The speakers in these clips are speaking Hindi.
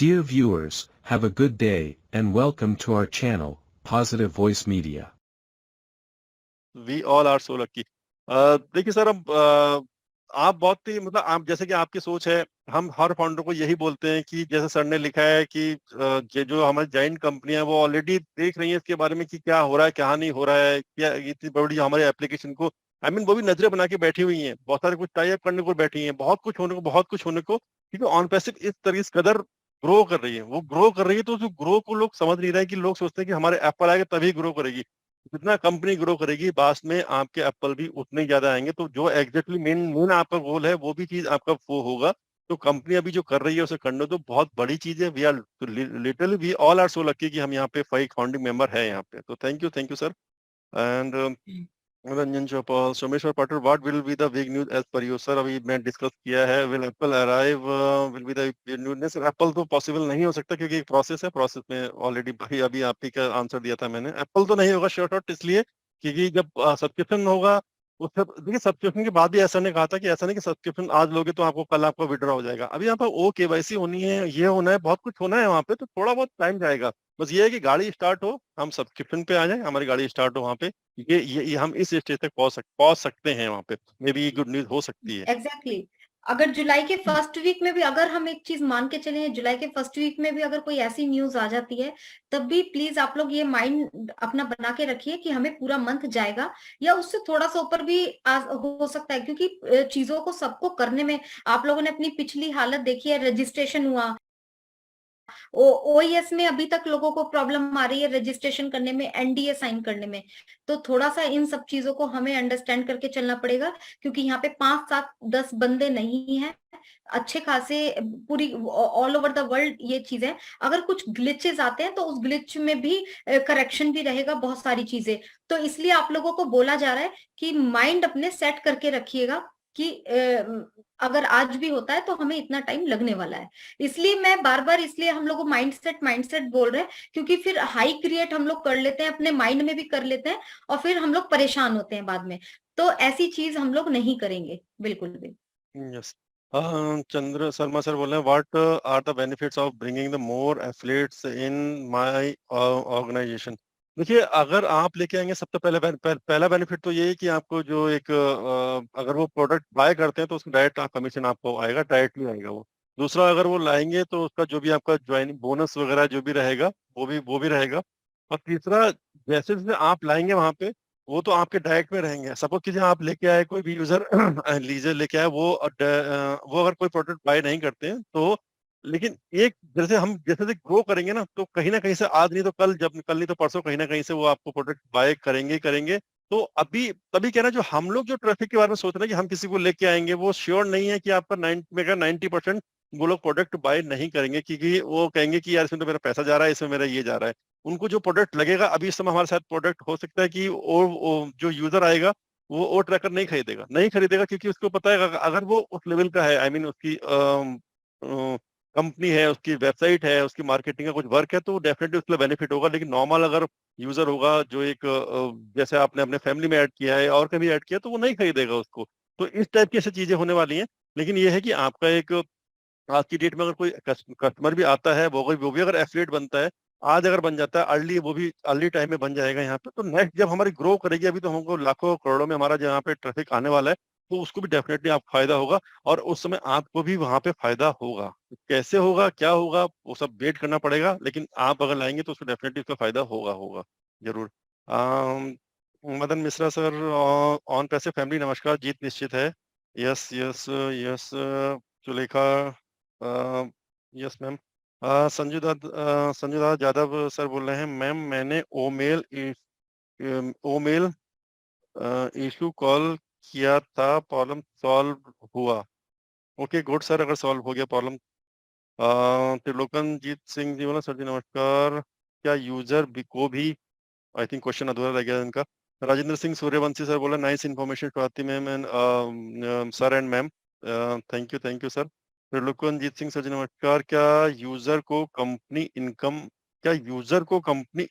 Dear viewers, have a good day, and welcome to our channel, Positive Voice Media. We all are so lucky. देखिए सर, अब आप बहुत ही मतलब आप जैसे कि आपकी सोच है, हम हर फाउंडर को यही बोलते हैं कि जैसे सर ने लिखा है कि ये जो हमारी जॉइंट कंपनी है वो ऑलरेडी देख रही है इसके बारे में कि क्या हो रहा है क्या नहीं हो रहा है, क्या इतनी बड़ी हमारे एप्लीकेशन को वो भी नजरें बना के बैठी हुई हैं, बहुत सारे कुछ टाई अप करने को बैठी हैं, बहुत कुछ होने को, क्योंकि ऑन पैसिव इस तरीके से कदर ग्रो कर रही है, वो ग्रो कर रही है, तो जो ग्रो को लोग समझ नहीं रहे हैं कि लोग सोचते हैं कि हमारे एप्पल आएगा तभी ग्रो करेगी। जितना कंपनी ग्रो करेगी बाद में आपके एप्पल भी उतने ही ज्यादा आएंगे, तो जो एग्जैक्टली मेन मेन आपका गोल है वो भी चीज आपका वो होगा। तो कंपनी अभी जो कर रही है उसे करने दो, बहुत बड़ी चीज है। We are literally we all are so lucky कि हम यहाँ पे 5 फाउंडिंग मेंबर है यहाँ पे, तो thank you sir. And Ranjan Chaupal, Someshwar Patil, what will be the big news as per you? Sir अभी मैं डिस्कस किया है, will Apple arrive, will be the news. Sir Apple तो पॉसिबल नहीं हो सकता क्योंकि एक प्रोसेस है, प्रोसेस में ऑलरेडी भाई अभी आप ही का आंसर दिया था मैंने। एप्पल तो नहीं होगा श्योर, इसलिए क्योंकि जब सब्सक्रिप्शन होगा उस सब देखिए, सब्सक्रिप्शन के बाद भी ऐसा ने कहा था कि ऐसा नहीं कि सब्सक्रिप्शन आज लोगे तो आपको कल आपका विड्रॉ हो जाएगा। अभी यहाँ पर ओ केवाईसी होनी है, ये होना है, बहुत कुछ होना है वहाँ पे, तो थोड़ा बहुत टाइम जाएगा। बस ये है कि गाड़ी स्टार्ट हो, हम सब्सक्रिप्शन पे आ जाए, हमारी गाड़ी स्टार्ट हो वहाँ पे, ये हम इस स्टेज तक पहुंच सकते हैं, वहां पे मे बी गुड न्यूज हो सकती है। Exactly exactly. अगर जुलाई के फर्स्ट वीक में भी अगर हम एक चीज मान के चले, जुलाई के फर्स्ट वीक में भी अगर कोई ऐसी न्यूज आ जाती है, तब भी प्लीज आप लोग ये माइंड अपना बना के रखिए कि हमें पूरा मंथ जाएगा या उससे थोड़ा सा ऊपर भी हो सकता है, क्योंकि चीजों को सबको करने में आप लोगों ने अपनी पिछली हालत देखी है। रजिस्ट्रेशन हुआ, ओईएस में अभी तक लोगों को प्रॉब्लम आ रही है रजिस्ट्रेशन करने में, एनडीए साइन करने में। तो थोड़ा सा इन सब चीजों को हमें अंडरस्टैंड करके चलना पड़ेगा, क्योंकि यहाँ पे 5 7 10 बंदे नहीं हैं, अच्छे खासे पूरी ऑल ओवर द वर्ल्ड ये चीजें। अगर कुछ ग्लिचेस आते हैं तो उस ग्लिच में भी करेक्शन भी रहेगा, बहुत सारी चीजें। तो इसलिए आप लोगों को बोला जा रहा है कि माइंड अपने सेट करके रखिएगा कि अगर आज भी होता है तो हमें इतना टाइम लगने वाला है। इसलिए मैं बार बार, इसलिए हम लोग को माइंडसेट बोल रहे हैं, क्योंकि फिर हाई क्रिएट हम लोग कर लेते हैं, अपने माइंड में भी कर लेते हैं, और फिर हम लोग परेशान होते हैं बाद में। तो ऐसी चीज हम लोग नहीं करेंगे बिल्कुल भी। यस। चंद्र शर्मा सर बोल रहे हैं, what are the benefits of bringing the more affiliates in my organisation? देखिए, अगर आप लेके आएंगे सबसे पहला बेनिफिट तो ये है कि आपको जो एक अगर वो प्रोडक्ट बाय करते हैं तो उसका डायरेक्ट कमीशन आपको आएगा, डायरेक्टली आएगा वो। दूसरा, अगर वो लाएंगे तो उसका जो भी आपका ज्वाइनिंग बोनस वगैरह जो भी रहेगा वो भी रहेगा। और तीसरा, जैसे जैसे आप लाएंगे वहां पे, वो तो आपके डायरेक्ट में रहेंगे। सपोज कीजिए आप लेके आए, कोई भी यूजर लीजर लेके आए, वो अगर कोई प्रोडक्ट बाय नहीं करते हैं तो, लेकिन एक जैसे हम जैसे जैसे ग्रो करेंगे ना, तो कहीं ना कहीं से आज नहीं तो कल, जब कल नहीं तो परसों, कहीं ना कहीं से वो आपको प्रोडक्ट बाय करेंगे ही करेंगे। तो अभी तभी कह रहे हैं, जो हम लोग जो ट्रैफिक के बारे में सोच रहे हैं कि हम किसी को लेके आएंगे, वो श्योर नहीं है कि आपका 90% वो लोग प्रोडक्ट बाय नहीं करेंगे, क्योंकि वो कहेंगे कि यार इसमें तो मेरा पैसा जा रहा है, इसमें मेरा ये जा रहा है। उनको जो प्रोडक्ट लगेगा, अभी इस समय हमारे साथ प्रोडक्ट हो सकता है कि वो जो यूजर आएगा वो ट्रैकर नहीं खरीदेगा, क्योंकि उसको पता है अगर वो उस लेवल का है, उसकी कंपनी है, उसकी वेबसाइट है, उसकी मार्केटिंग का कुछ वर्क है, तो डेफिनेटली उसके लिए बेनिफिट होगा। लेकिन नॉर्मल अगर यूजर होगा जो एक जैसे आपने अपने फैमिली में ऐड किया है और कभी ऐड किया, तो वो नहीं खरीदेगा उसको। तो इस टाइप की ऐसी चीजें होने वाली हैं। लेकिन ये है कि आपका एक आज की डेट में अगर कोई कस्टमर भी आता है, वो भी अगर एफिलिएट बनता है, आज अगर बन जाता है अर्ली, वो भी अर्ली टाइम में बन जाएगा यहाँ पे, तो नेक्स्ट जब हमारी ग्रो करेगी, अभी तो हमको लाखों करोड़ों में हमारा जहाँ पे ट्रैफिक आने वाला है, तो उसको भी डेफिनेटली आप फायदा होगा, और उस समय आपको भी वहां पे फायदा होगा। कैसे होगा, क्या होगा, वो सब वेट करना पड़ेगा, लेकिन आप अगर लाएंगे तो उसको डेफिनेटली उसका फायदा होगा होगा जरूर। अम, मदन मिश्रा सर, ऑन पैसे फैमिली, नमस्कार, जीत निश्चित है। Yes yes yes. Sulekha, yes ma'am. Sanju Das Yadav sir बोल रहे हैं, मैम मैंने ओमेल इशू कॉल किया था, प्रॉब्लम सॉल्व हुआ? ओके गुड सर, अगर सॉल्व हो गया प्रॉब्लम। त्रिलोकन जीत सिंह जी बोला, सर जी नमस्कार, क्या यूजर को भी, आई थिंक क्वेश्चन अधूरा रह गया इनका। राजेंद्र सिंह सूर्यवंशी सर बोला, nice information Swati ma'am and sir and ma'am, thank you sir. Trilokanjeet Singh sir ji नमस्कार, क्या यूजर को कंपनी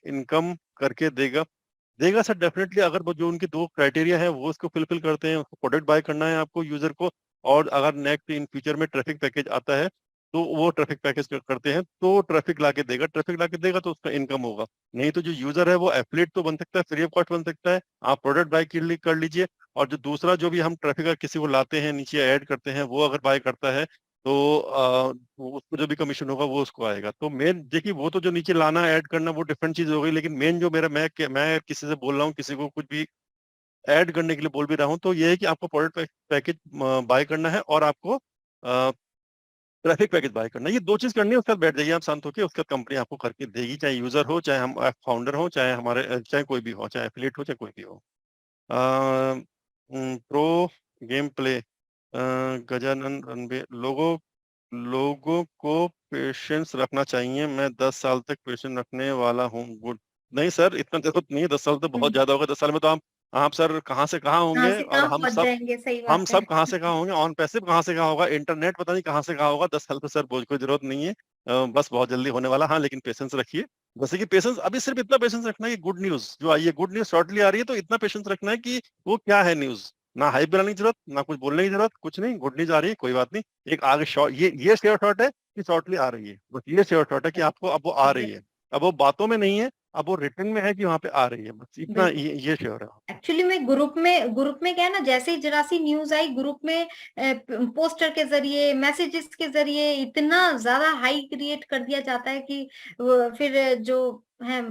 इनकम करके देगा? देगा सर, डेफिनेटली। अगर वो जो उनके दो क्राइटेरिया है वो उसको फुलफिल करते हैं, उसको प्रोडक्ट बाय करना है आपको यूजर को, और अगर नेक्स्ट इन फ्यूचर में ट्रैफिक पैकेज आता है, तो वो ट्रैफिक पैकेज करते हैं, तो ट्रैफिक ला के देगा तो उसका इनकम होगा। नहीं तो जो यूजर है वो एफिलिएट तो बन सकता है, फ्री ऑफ कॉस्ट बन सकता है, आप प्रोडक्ट बाय कर लीजिए। और जो दूसरा जो भी हम ट्रैफिक अगर किसी को लाते हैं नीचे ऐड करते हैं, वो अगर बाय करता है तो उसको जो भी कमीशन होगा वो उसको आएगा। तो मेन देखिए, वो तो जो नीचे लाना ऐड करना वो डिफरेंट चीज हो गई, लेकिन मेन जो मेरा मैं किसी से बोल रहा हूँ, किसी को कुछ भी ऐड करने के लिए बोल भी रहा हूँ, तो ये है कि आपको प्रोडक्ट पैकेज बाय करना है और आपको ट्रैफिक पैकेज बाय करना है। ये दो चीज करनी है, उसके बाद बैठ जाइए आप शांत होकर, उसके बाद कंपनी आपको करके देगी, चाहे यूजर हो, चाहे हम फाउंडर हो, चाहे हमारे चाहे कोई भी हो, चाहे एफिलिएट हो, चाहे कोई भी हो। Pro game play, Gajanan Ranbir, लोगों लोगों को पेशेंस रखना चाहिए, मैं 10 साल तक पेशेंस रखने वाला हूँ। गुड। नहीं सर, इतना जरूरत नहीं है, 10 साल तो बहुत ज्यादा होगा। 10 साल में तो आप सर कहाँ से कहाँ कहाँ होंगे, से और कहाँ पहुंच जाएंगे, सही हम बात है। सब कहाँ से कहाँ होंगे, ऑन पैसिव कहाँ से कहाँ होगा, इंटरनेट पता नहीं कहाँ से कहाँ होगा। 10 साल तो सर बोझ कोई जरूरत नहीं है, बस बहुत जल्दी होने वाला। हाँ, लेकिन पेशेंस रखिए। जैसे कि पेशेंस, अभी सिर्फ इतना पेशेंस रखना है कि गुड न्यूज जो आई है, गुड न्यूज शॉर्टली आ रही है, तो इतना पेशेंस रखना है कि वो क्या है न्यूज। ना हाइप बनाने की जरूरत, ना कुछ बोलने की जरूरत, कुछ नहीं, गुड न्यूज आ रही है, कोई बात नहीं। एक आगे शॉर्ट, ये शेयर शॉर्ट है कि शॉर्टली आ रही है, बस ये शेयर शॉर्ट है कि आपको अब वो आ रही है। अब वो बातों में नहीं है, अब वो रिटर्न में है कि वहां पे आ रही है, बस इतना बिल्कुल। ये श्योर है। एक्चुअली में ग्रुप में क्या है ना, जैसे ही जरा सी न्यूज आई ग्रुप में पोस्टर के जरिए, मैसेजेस के जरिए इतना ज्यादा हाई क्रिएट कर दिया जाता है कि फिर जो है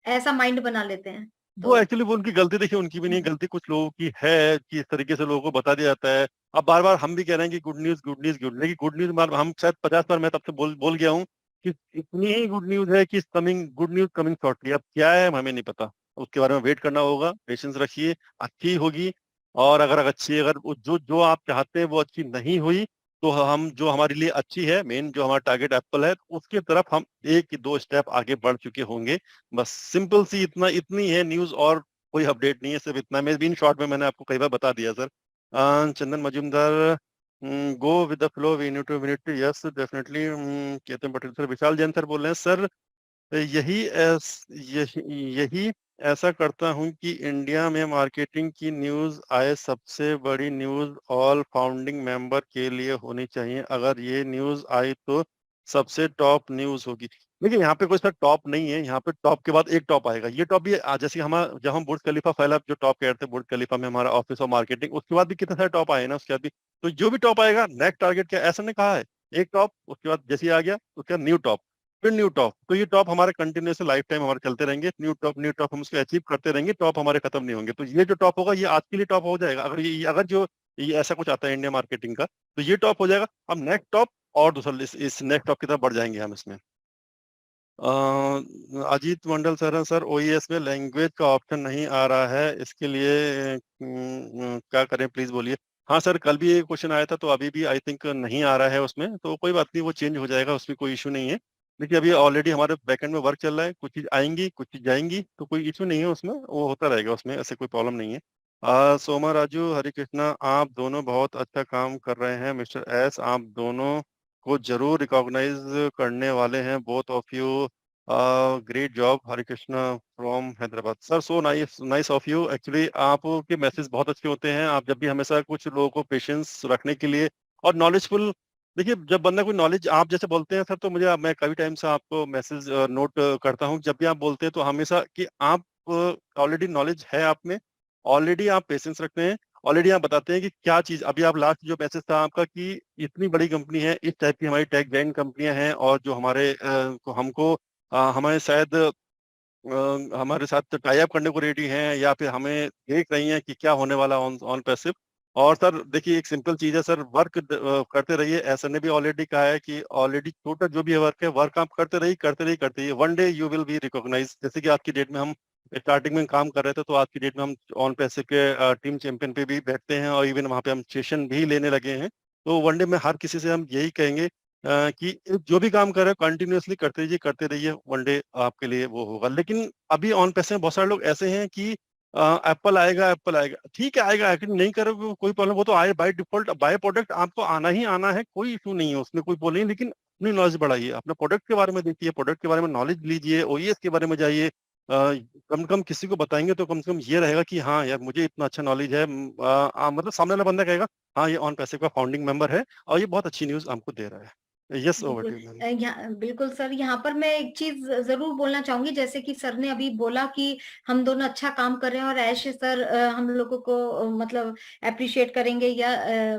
ऐसा माइंड बना लेते हैं। वो तो एक्चुअली वो उनकी गलती, देखिए उनकी भी नहीं गलती, कुछ लोगों की है कि इस तरीके से लोगों को बता दिया जाता है। अब बार बार हम भी कह रहे हैं कि good news good news good, लेकिन गुड न्यूज हम शायद 50 बार मैं तब से बोल गया हूँ कि इतनी ही गुड न्यूज है कि coming, good news coming shortly. अब क्या है हमें नहीं पता, उसके बारे में वेट करना होगा, पेशेंस रखिए, अच्छी होगी। और अगर अच्छी, अगर जो जो आप चाहते हैं वो अच्छी नहीं हुई, तो हम जो हमारे लिए अच्छी है, मेन जो हमारा टारगेट एप्पल है, उसके तरफ हम एक कि दो स्टेप आगे बढ़ चुके होंगे। बस सिंपल सी इतनी है न्यूज, और कोई अपडेट नहीं है, सिर्फ इतना। मैं भी इन शॉर्ट में मैंने आपको कई बार बता दिया sir. Chandan Majumdar, go with the flow, we need to, yes definitely, कहते हैं पटेल सर। विशाल जैन सर बोल रहे हैं, सर यही यही ऐसा करता हूं कि इंडिया में मार्केटिंग की न्यूज आए। सबसे बड़ी न्यूज ऑल फाउंडिंग मेंबर के लिए होनी चाहिए, अगर ये न्यूज आई तो सबसे टॉप न्यूज होगी। देखिए यहाँ पे कोई सा टॉप नहीं है, यहाँ पे टॉप के बाद एक टॉप आएगा। ये टॉप भी जैसे हमारा, जब हम बुर्ज खलीफा फैला जो टॉप कह रहे थे, बुर्ज खलीफा में हमारा ऑफिस और मार्केटिंग, उसके बाद भी कितने सारे टॉप आए ना, उसके बाद भी। तो जो भी टॉप आएगा, नेक्स्ट टारगेट क्या, ऐसा नहीं कहा है, एक टॉप, उसके बाद जैसे ही आ गया उसके बाद न्यू टॉप, फिर न्यू टॉप। तो ये टॉप हमारे कंटिन्यूस लाइफ टाइम हमारे चलते रहेंगे, न्यू टॉप हम उसको अचीव करते रहेंगे, टॉप हमारे खत्म नहीं होंगे। तो ये जो टॉप होगा ये आज के लिए टॉप हो जाएगा, अगर अगर जो ये ऐसा कुछ आता है इंडिया मार्केटिंग का, तो ये टॉप हो जाएगा। हम नेक्स्ट टॉप और दूसरा इस नेक्स्ट टॉप की तरफ बढ़ जाएंगे हम इसमें। अजीत मंडल सर, सर ओईएस में लैंग्वेज का ऑप्शन नहीं आ रहा है, इसके लिए क्या करें प्लीज बोलिए। हाँ सर, कल भी ये क्वेश्चन आया था, तो अभी भी आई थिंक नहीं आ रहा है उसमें, तो कोई बात नहीं, वो चेंज हो जाएगा, उसमें कोई इशू नहीं है। देखिए अभी ऑलरेडी हमारे बैकएंड में वर्क चल रहा है, कुछ चीज आएंगी कुछ चीज जाएंगी, तो कोई इशू नहीं है उसमें, वो होता रहेगा, उसमें ऐसे कोई प्रॉब्लम नहीं है। सोमा राजू, हरे कृष्णा, आप दोनों बहुत अच्छा काम कर रहे हैं। मिस्टर एस, आप दोनों को जरूर रिकॉग्नाइज करने वाले हैं, both of you, great job. Hare Krishna from Hyderabad. Sir so nice nice of you, actually आपके मैसेज बहुत अच्छे होते हैं, आप जब भी हमेशा कुछ लोगों को पेशेंस रखने के लिए और नॉलेजफुल। देखिए जब बंदा कोई नॉलेज आप जैसे बोलते हैं सर, तो मुझे, मैं कई टाइम से आपको मैसेज नोट करता हूँ, जब भी आप बोलते हैं तो हमेशा कि आप ऑलरेडी नॉलेज है आप में, ऑलरेडी आप पेशेंस रखते हैं, ऑलरेडी आप बताते हैं कि क्या चीज। अभी आप लास्ट जो मैसेज था आपका कि इतनी बड़ी कंपनी है, इस टाइप की हमारी टेक ब्रांड कंपनियां हैं, और जो हमारे को हमको हमारे शायद हमारे साथ टाई अप करने को रेडी हैं, या फिर हमें देख रही हैं कि क्या होने वाला ऑन ऑन पैसिव। और सर देखिए एक सिंपल चीज है सर, वर्क करते रहिए, ऐसा ने भी ऑलरेडी कहा है कि ऑलरेडी छोटा जो भी वर्क है, वर्क आप करते रहिए, one day you will be recognize. जैसे कि आज की डेट में हम स्टार्टिंग में काम कर रहे थे, तो आज की डेट में हम ऑन पैसिव के टीम चैंपियन पे भी बैठते हैं, और इवन वहाँ पे हम सेशन भी लेने लगे हैं। तो वन डे में हर किसी से हम यही कहेंगे कि जो भी काम कर रहे हो कंटिन्यूअसली करते रहिए, वन डे आपके लिए वो होगा। लेकिन अभी ऑन पैसे में बहुत सारे लोग ऐसे हैं कि एप्पल आएगा, ठीक है आएगा, एक्टिंग नहीं करोगे कोई प्रॉब्लम, वो तो आए बाय डिफॉल्ट, बाय प्रोडक्ट आपको आना ही आना है, कोई इशू नहीं है उसमें, कोई बोल नहीं। लेकिन अपनी नॉलेज बढ़ाइए, अपने प्रोडक्ट के बारे में देखिए, प्रोडक्ट के बारे में नॉलेज लीजिए, ओईएस के बारे में जाइए। कम से कम किसी को बताएंगे तो कम से कम ये रहेगा कि हाँ यार मुझे इतना अच्छा नॉलेज है, मतलब सामने वाला बंदा कहेगा हाँ ये ऑन पैसे का फाउंडिंग मेंबर है और ये बहुत अच्छी न्यूज हमको दे रहा है। यस, ओवर टू बिल्कुल। You ma'am. बिल्कुल सर, यहाँ पर मैं एक चीज जरूर बोलना चाहूंगी, जैसे कि सर ने अभी बोला कि हम दोनों अच्छा काम कर रहे हैं और ऐसे सर हम लोगों को मतलब अप्रिशिएट करेंगे या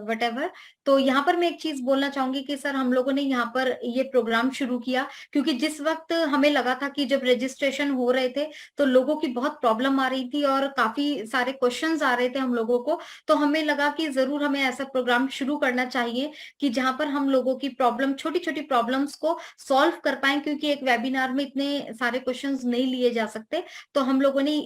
वट एवर। तो यहाँ पर मैं एक चीज बोलना चाहूंगी कि सर हम लोगों ने यहाँ पर ये प्रोग्राम शुरू किया क्योंकि जिस वक्त हमें लगा था कि जब रजिस्ट्रेशन हो रहे थे तो लोगों की बहुत प्रॉब्लम आ रही थी और काफी सारे क्वेश्चंस आ रहे थे हम लोगों को। तो हमें लगा कि जरूर हमें ऐसा प्रोग्राम शुरू करना चाहिए कि जहां पर हम लोगों की प्रॉब्लम, छोटी छोटी प्रॉब्लम्स को सॉल्व कर पाए, क्योंकि एक वेबिनार में इतने सारे क्वेश्चंस नहीं लिए जा सकते। तो हम लोगों ने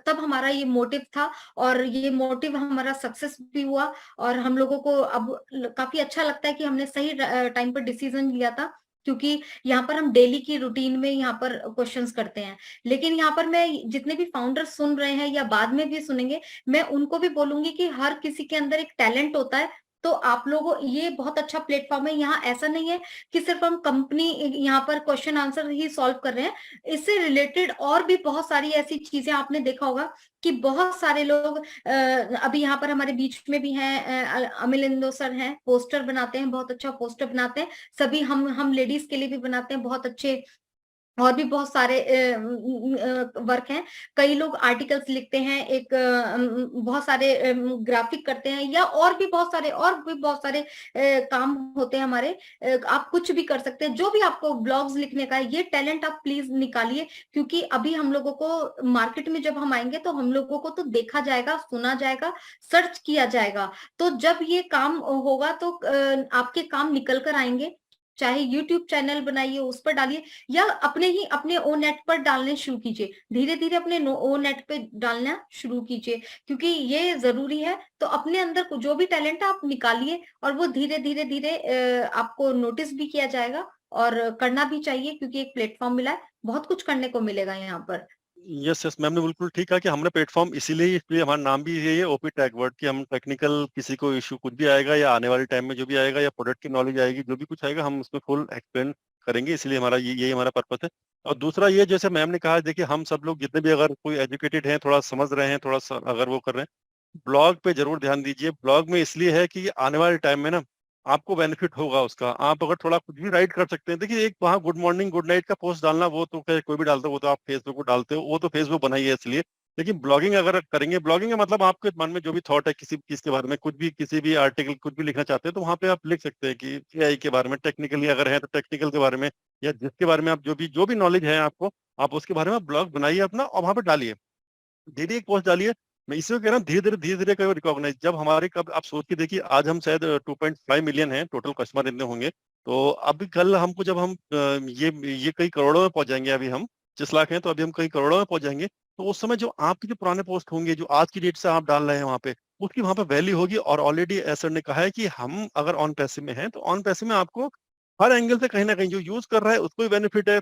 तब हमारा ये मोटिव था और ये मोटिव हमारा सक्सेस भी हुआ और हम लोगों को अब काफी अच्छा लगता है कि हमने सही टाइम पर डिसीजन लिया था, क्योंकि यहाँ पर हम डेली की रूटीन में यहाँ पर क्वेश्चंस करते हैं। लेकिन यहाँ पर मैं जितने भी फाउंडर्स सुन रहे हैं या बाद में भी सुनेंगे, मैं उनको भी बोलूंगी कि हर किसी के अंदर एक टैलेंट होता है। तो आप लोगों, ये बहुत अच्छा प्लेटफॉर्म है। यहाँ ऐसा नहीं है कि सिर्फ हम कंपनी यहाँ पर क्वेश्चन आंसर ही सॉल्व कर रहे हैं, इससे रिलेटेड और भी बहुत सारी ऐसी चीजें आपने देखा होगा कि बहुत सारे लोग अभी यहाँ पर हमारे बीच में भी हैं, अमिलिंदो सर हैं, पोस्टर बनाते हैं, बहुत अच्छा पोस्टर बनाते हैं। सभी हम लेडीज के लिए भी बनाते हैं बहुत अच्छे, और भी बहुत सारे वर्क हैं। कई लोग आर्टिकल्स लिखते हैं, एक बहुत सारे ग्राफिक करते हैं, या और भी बहुत सारे काम होते हैं हमारे। आप कुछ भी कर सकते हैं, जो भी आपको ब्लॉग्स लिखने का है, ये टैलेंट आप प्लीज निकालिए, क्योंकि अभी हम लोगों को मार्केट में जब हम आएंगे तो हम लोगों को तो देखा जाएगा, सुना जाएगा, सर्च किया जाएगा। तो जब ये काम होगा तो आपके काम निकल कर आएंगे। चाहे YouTube चैनल बनाइए, उस पर डालिए, या अपने ओ नेट पर डालने शुरू कीजिए। धीरे धीरे अपने ओ नेट पे डालना शुरू कीजिए, क्योंकि ये जरूरी है। तो अपने अंदर जो भी टैलेंट है आप निकालिए, और वो धीरे धीरे धीरे आपको नोटिस भी किया जाएगा, और करना भी चाहिए, क्योंकि एक प्लेटफॉर्म मिला है, बहुत कुछ करने को मिलेगा यहाँ पर। यस यस, मैम ने बिल्कुल ठीक कहा कि हमने प्लेटफॉर्म इसीलिए, इसलिए हमारा नाम भी यही है, ओपी टेक वर्ड, कि हम टेक्निकल किसी को इशू कुछ भी आएगा या आने वाले टाइम में जो भी आएगा या प्रोडक्ट की नॉलेज आएगी, जो भी कुछ आएगा हम उसमें फुल एक्सप्लेन करेंगे। इसलिए हमारा यही हमारा पर्पस है। और दूसरा ये, जैसे मैम ने कहा, देखिए हम सब लोग जितने भी अगर कोई एजुकेटेड हैं, थोड़ा समझ रहे हैं, थोड़ा अगर वो कर रहे हैं, ब्लॉग पे जरूर ध्यान दीजिए। ब्लॉग में इसलिए है कि आने वाले टाइम में ना आपको बेनिफिट होगा उसका। आप अगर थोड़ा कुछ भी राइट कर सकते हैं, देखिए एक वहाँ गुड मॉर्निंग गुड नाइट का पोस्ट डालना, वो तो कोई भी डालता है, वो तो आप फेसबुक को डालते हो, वो तो फेसबुक बनाई है इसलिए। लेकिन ब्लॉगिंग अगर करेंगे, ब्लॉगिंग का मतलब आपके मन में जो भी थॉट है किसी चीज के बारे में, कुछ भी, किसी भी आर्टिकल कुछ भी लिखना चाहते हैं, तो वहाँ पे आप लिख सकते हैं कि एआई के बारे में, टेक्निकली अगर है तो टेक्निकल के बारे में, या जिसके बारे में आप जो भी नॉलेज है आपको, आप उसके बारे में ब्लॉग बनाइए अपना और वहाँ पे डालिए। डेली एक पोस्ट डालिए। मैं इसलिए कह रहा हूँ धीरे धीरे कहीं रिकॉग्नाइज, जब हमारे, कब आप सोच के देखिए, आज हम शायद 2.5 मिलियन है टोटल कस्टमर इतने होंगे, तो अभी कल हमको जब हम ये कई करोड़ों में पहुंच जाएंगे, अभी हम 25 लाख हैं तो अभी हम कई करोड़ों में पहुंच जाएंगे, तो उस समय जो आपके जो पुराने पोस्ट होंगे, जो आज की डेट से आप डाल रहे हैं वहाँ पे, उसकी वहाँ पे वैल्यू होगी। और ऑलरेडी एसर ने कहा है कि हम अगर ऑन पैसे में हैं तो ऑन पैसे में आपको हर एंगल से कहीं ना कहीं जो यूज कर रहा है उसको भी बेनिफिट है।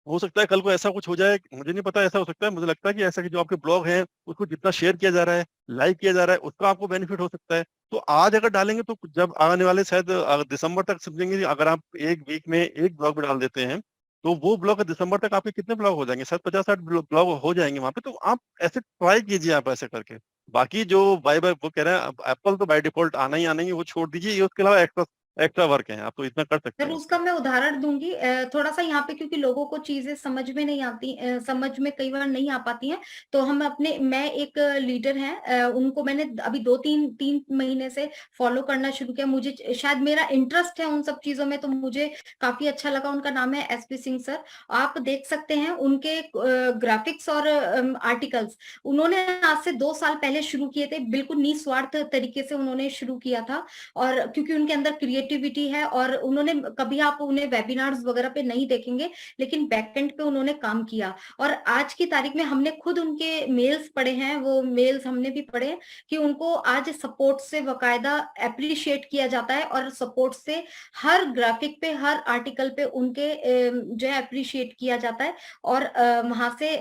हो सकता है कल को ऐसा कुछ हो जाए, मुझे नहीं पता, ऐसा हो सकता है, मुझे लगता है कि ऐसा कि जो आपके ब्लॉग हैं उसको जितना शेयर किया जा रहा है, लाइक किया जा रहा है, उसका आपको बेनिफिट हो सकता है। तो आज अगर डालेंगे तो जब आने वाले शायद दिसंबर तक समझेंगे कि अगर आप एक वीक में एक ब्लॉग भी डाल देते हैं, तो वो ब्लॉग दिसंबर तक आपके कितने ब्लॉग हो जाएंगे, शायद 50-60 ब्लॉग हो जाएंगे वहां पे। तो आप ऐसे ट्राई कीजिए, आप ऐसे करके। बाकी जो बाय वो कह रहे हैं एप्पल तो बाय डिफॉल्ट आना ही है, वो छोड़ दीजिए, ये उसके अलावा एक्स्ट्रा एक्स्ट्रा वर्क है, आप तो इतना कर सकते सर हैं उसका उसमें। मैं उदाहरण दूंगी थोड़ा सा यहाँ पे, क्योंकि लोगों को चीजें समझ में नहीं आती, समझ में कई बार नहीं आ पाती हैं। तो मैं एक लीडर हैं, उनको मैंने अभी 2-3 महीने से फॉलो करना शुरू किया। मुझे शायद मेरा इंटरेस्ट है उन सब चीजों में, तो मुझे काफी अच्छा लगा। उनका नाम है एसपी सिंह सर। आप देख सकते हैं उनके ग्राफिक्स और आर्टिकल्स उन्होंने आज से 2 साल पहले शुरू किए थे, बिल्कुल निस्वार्थ तरीके से उन्होंने शुरू किया था। और क्योंकि उनके अंदर क्रिएटिविटी है, और उन्होंने कभी आप उन्हें वेबिनार्स वगैरह पे नहीं देखेंगे, लेकिन बैकएंड पे उन्होंने काम किया। और आज की तारीख में हमने खुद उनके मेल्स पढ़े हैं, वो मेल्स हमने भी पढ़े कि उनको आज सपोर्ट से बकायदा अप्रिशिएट किया जाता है, और सपोर्ट से हर ग्राफिक पे, हर आर्टिकल पे उनके जो है अप्रिशिएट किया जाता है। और वहां से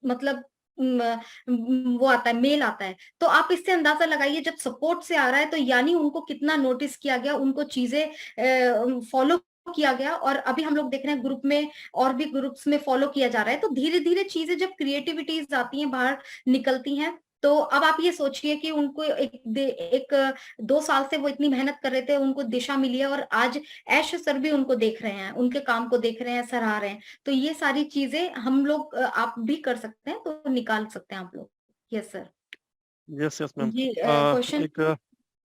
मतलब वो आता है, मेल आता है। तो आप इससे अंदाजा लगाइए, जब सपोर्ट से आ रहा है तो यानी उनको कितना नोटिस किया गया, उनको चीजें फॉलो किया गया। और अभी हम लोग देख रहे हैं ग्रुप में, और भी ग्रुप्स में फॉलो किया जा रहा है। तो धीरे धीरे चीजें जब क्रिएटिविटीज आती हैं, बाहर निकलती हैं, तो अब आप ये सोचिए कि उनको एक 2 साल से वो इतनी मेहनत कर रहे थे, उनको दिशा मिली है और आज ऐश सर भी उनको देख रहे हैं, उनके काम को देख रहे हैं, सराह रहे हैं। तो ये सारी चीज़ें हम लोग आप भी कर सकते हैं, तो निकाल सकते हैं आप लोग। Yes sir. Yes yes ma'am. जी क्वेश्चन एक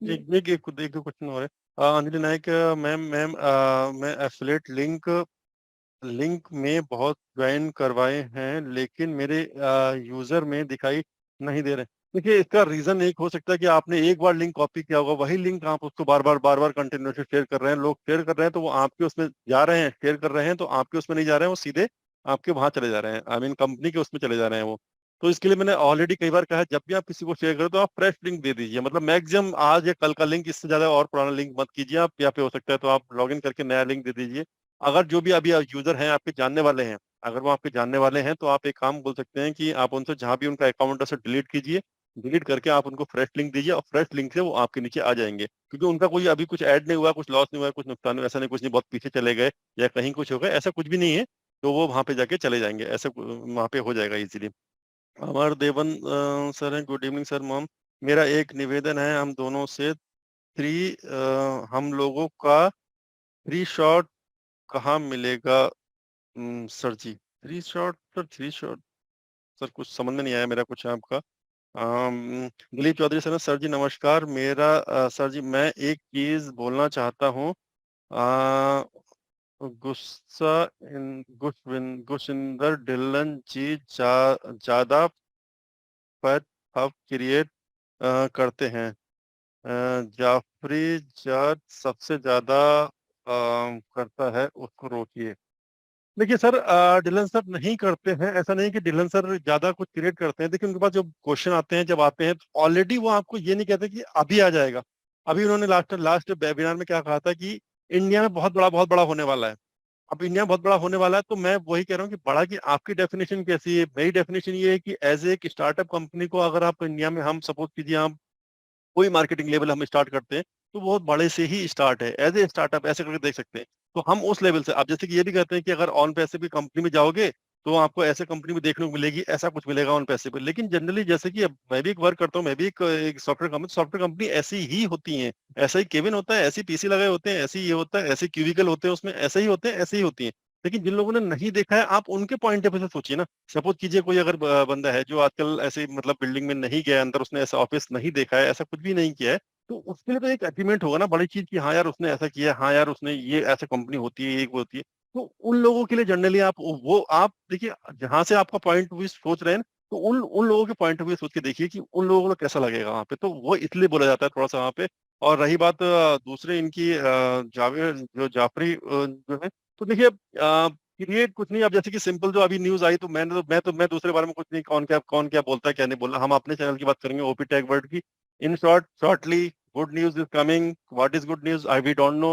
जी। एक एक एक एक दो क्वेश्चन और है। अंजलि नायक मैम मैम मैं एफिलिएट लिंक में बहुत ज्वाइन करवाए हैं, लेकिन मेरे यूजर में दिखाई नहीं दे रहे। देखिए, इसका रीजन एक हो सकता है कि आपने एक बार लिंक कॉपी किया होगा, वही लिंक आप उसको बार बार कंटिन्यूसली शेयर कर रहे हैं। लोग शेयर कर रहे हैं तो वो आपके उसमें जा रहे हैं, शेयर कर रहे हैं तो आपके उसमें नहीं जा रहे हैं, वो सीधे आपके वहां चले जा रहे हैं, आई मीन कंपनी के उसमें चले जा रहे हैं वो। तो इसके लिए मैंने ऑलरेडी कई बार कहा है, जब भी आप किसी को शेयर करें तो आप फ्रेश लिंक दे दीजिए, मतलब मैक्सिमम आज या कल का लिंक, इससे ज्यादा और पुराना लिंक मत कीजिए आप। यहाँ पे हो सकता है तो आप लॉग इन करके नया लिंक दे दीजिए। अगर जो भी अभी यूजर हैं आपके जानने वाले हैं, अगर वो आपके जानने वाले हैं, तो आप एक काम बोल सकते हैं कि आप उनसे जहां भी उनका अकाउंट है उसे डिलीट कीजिए। डिलीट करके आप उनको फ्रेश लिंक दीजिए और फ्रेश लिंक से वो आपके नीचे आ जाएंगे, क्योंकि उनका कोई अभी कुछ ऐड नहीं हुआ, कुछ लॉस नहीं हुआ, कुछ नुकसान नहीं हुआ, ऐसा नहीं, कुछ नहीं बहुत पीछे चले गए या कहीं कुछ हो गया, ऐसा कुछ भी नहीं है। तो वो वहां पे जाके चले जाएंगे, ऐसा वहां पे हो जाएगा इजीली। अमर देवन सर हैं, गुड इवनिंग सर मॉम। मेरा एक निवेदन है, हम दोनों से थ्री हम लोगों का थ्री शॉट कहाँ मिलेगा sir ji? Three shot sir, three shot sir कुछ समझ में नहीं आया मेरा कुछ आपका। दिलीप चौधरी सर, सर जी नमस्कार। मेरा सर जी मैं एक चीज बोलना चाहता हूँ। अ, गुस्सा गुशिंदर ढिल्लन जी ज्यादा फैट अब क्रिएट करते हैं। जाफरी जज सबसे ज्यादा करता है, उसको रोकिए। देखिए सर, डिलन सर नहीं करते हैं, ऐसा नहीं कि डिलन सर ज्यादा कुछ क्रिएट करते हैं। देखिए, उनके पास जो क्वेश्चन आते हैं, जब आते हैं तो ऑलरेडी वो आपको ये नहीं कहते कि अभी आ जाएगा। अभी उन्होंने लास्ट लास्ट वेबिनार में क्या कहा था कि इंडिया में बहुत बड़ा होने वाला है। अब इंडिया बहुत बड़ा होने वाला है, तो मैं वही कह रहा हूँ कि बड़ा की आपकी डेफिनेशन कैसी है? मेरी डेफिनेशन ये है कि एज एक स्टार्टअप कंपनी को अगर आप इंडिया में, हम सपोज कीजिए हम कोई मार्केटिंग लेवल हम स्टार्ट करते हैं, तो बहुत बड़े से ही स्टार्ट है, एज ए स्टार्टअप ऐसे करके देख सकते हैं। तो हम उस लेवल से, आप जैसे कि ये भी कहते हैं कि अगर ऑन पैसे भी कंपनी में जाओगे तो आपको ऐसे कंपनी में देखने को मिलेगी, ऐसा कुछ मिलेगा ऑन पैसे पे। लेकिन जनरली जैसे कि अब मैं भी एक वर्क करता हूँ, मैं भी एक सॉफ्टवेयर कंपनी ऐसी ही होती है। ऐसा ही केबिन होता है, ऐसी पीसी लगाए होते हैं, ऐसे ही ये होता है, ऐसे क्यूबिकल होते हैं उसमें, ऐसे ही होते हैं, ऐसे ही होती है। लेकिन जिन लोगों ने नहीं देखा है, आप उनके पॉइंट ऑफ व्यू से सोचिए ना। सपोज कीजिए कोई अगर बंदा है जो आजकल ऐसे मतलब बिल्डिंग में नहीं गया अंदर, उसने ऐसा ऑफिस नहीं देखा है, ऐसा कुछ भी नहीं किया है, तो उसके लिए तो एक अचीवमेंट होगा ना बड़ी चीज की, हाँ यार उसने ऐसा किया, हाँ यार उसने ये ऐसे कंपनी होती है, एक वो होती है। तो उन लोगों के लिए जनरली आप वो आप देखिए, जहां से आपका पॉइंट ऑफ व्यू सोच रहे हैं, तो उन उन लोगों के पॉइंट ऑफ व्यू सोच के देखिए कि उन लोगों को कैसा लगेगा वहां पे। तो वो इसलिए बोला जाता है थोड़ा सा वहां पे। और रही बात दूसरे इनकी जावेद जो जाफरी जो है, तो देखिए क्रिएट कुछ नहीं। अब जैसे कि सिंपल जो अभी न्यूज आई, तो मैं दूसरे बारे में कुछ नहीं, कौन क्या बोलता है क्या नहीं बोला, हम अपने चैनल की बात करेंगे, ओपी टैग वर्ड की। In shortly, good news is coming. What is good news? We don't know.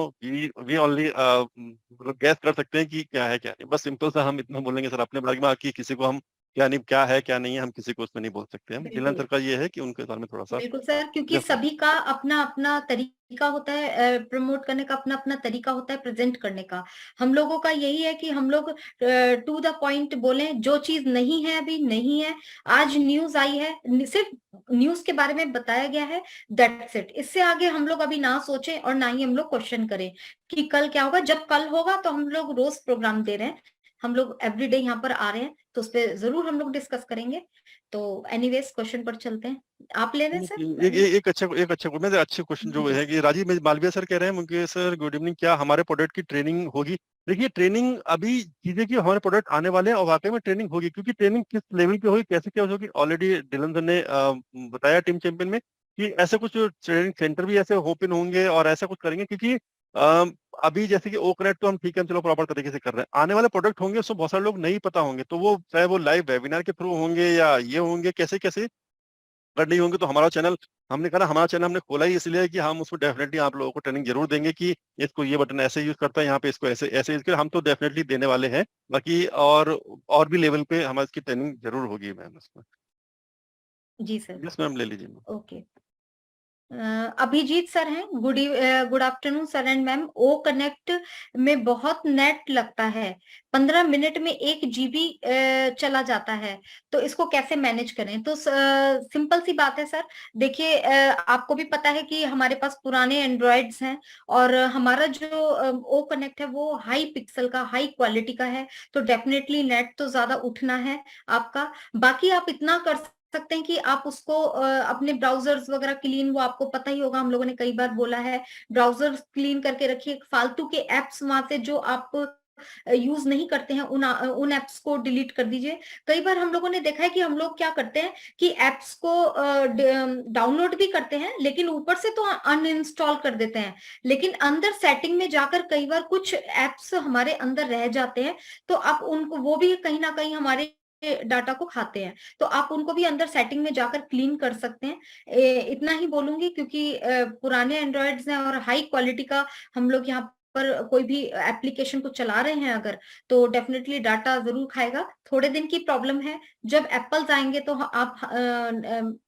We only मतलब गैस कर सकते हैं कि क्या है क्या नहीं। बस सिंपल सा हम इतना बोलेंगे सर अपने बारे में, कि किसी को हम क्या नहीं, क्या है क्या नहीं है, हम किसी को उसमें नहीं बोल सकते। हम डिलन बिल्कुल। सर का ये है कि उनके बारे में थोड़ा सा। बिल्कुल सर, क्योंकि यस मैम। सभी का अपना अपना तरीका होता है, प्रमोट करने का अपना अपना तरीका होता है, प्रेजेंट करने का। हम लोगों का यही है कि हम लोग टू द पॉइंट बोलें, जो चीज नहीं है अभी नहीं है। आज न्यूज आई है, सिर्फ न्यूज के बारे में बताया गया है, दैट्स इट। इससे आगे हम लोग अभी ना सोचें और ना ही हम लोग क्वेश्चन करें कि कल क्या होगा। जब कल होगा तो हम लोग रोज प्रोग्राम दे रहे हैं, हम लोग एवरीडे यहाँ पर आ रहे हैं, तो उस पर जरूर हम लोग डिस्कस करेंगे। तो एनीवेज क्वेश्चन पर चलते हैं। आप ले रहे हैं सर? एक अच्छा मेरे अच्छे क्वेश्चन जो जी है कि राजीव मालविया सर कह रहे हैं मुझे, सर गुड इवनिंग, क्या हमारे प्रोडक्ट की ट्रेनिंग होगी? देखिए, ट्रेनिंग अभी चीजें कि हमारे प्रोडक्ट आने वाले हैं और वाकई में ट्रेनिंग होगी, क्योंकि ट्रेनिंग किस लेवल पे होगी, कैसे क्या होगी, ऑलरेडी डिलन सर ने बताया टीम चैंपियन में कि ऐसे कुछ ट्रेनिंग सेंटर भी ऐसे ओपन होंगे और ऐसा कुछ करेंगे। क्योंकि अभी जैसे कि ओकनेट तो हम ठीक है, चलो प्रॉपर तरीके से कर रहे हैं, आने वाले प्रोडक्ट होंगे उसको बहुत सारे लोग नहीं पता होंगे, तो वो चाहे वो लाइव वेबिनार के थ्रू होंगे या ये होंगे, कैसे कैसे अगर नहीं होंगे तो हमारा चैनल, हमने कहा ना हमारा चैनल हमने खोला ही इसलिए कि हम उसमें डेफिनेटली आप लोगों को ट्रेनिंग जरूर देंगे कि इसको ये बटन ऐसे यूज करता है, यहाँ पे इसको ऐसे ऐसे यूज कर, हम तो डेफिनेटली देने वाले हैं। बाकी और भी लेवल पे हमारी इसकी ट्रेनिंग जरूर होगी मैम उसमें। जी सर। यस मैम, ले लीजिए मैम। ओके। अभिजीत सर हैं। Good afternoon sir and ma'am. O connect में बहुत नेट लगता है, 15 मिनट में 1 जीबी चला जाता है, तो इसको कैसे मैनेज करें? तो सिंपल सी बात है सर। देखिए, आपको भी पता है कि हमारे पास पुराने एंड्रॉइड्स हैं और हमारा जो ओ कनेक्ट है वो हाई पिक्सल का, हाई क्वालिटी का है, तो डेफिनेटली नेट तो ज्यादा उठना है आपका। बाकी आप इतना कर सकते हैं कि आप उसको अपने ब्राउजर्स वगैरह क्लीन, वो आपको पता ही होगा, हम लोगों ने कई बार बोला है, ब्राउजर क्लीन करके रखिए। फालतू के एप्स वहां से जो आप यूज नहीं करते हैं उन एप्स को डिलीट कर दीजिए। कई बार हम लोगों ने देखा है कि हम लोग क्या करते हैं कि एप्स को डाउनलोड भी करते हैं लेकिन ऊपर से तो अनइंस्टॉल कर देते हैं, लेकिन अंदर सेटिंग में जाकर कई बार कुछ एप्स हमारे अंदर रह जाते हैं, तो आप उनको, वो भी कहीं ना कहीं हमारे डाटा को खाते हैं, तो आप उनको भी अंदर सेटिंग में जाकर क्लीन कर सकते हैं। इतना ही बोलूंगी क्योंकि पुराने एंड्रॉइड्स हैं और हाई क्वालिटी का हम लोग यहाँ पर कोई भी एप्लीकेशन को चला रहे हैं अगर, तो डेफिनेटली डाटा जरूर खाएगा। थोड़े दिन की प्रॉब्लम है, जब एप्पल्स आएंगे तो आप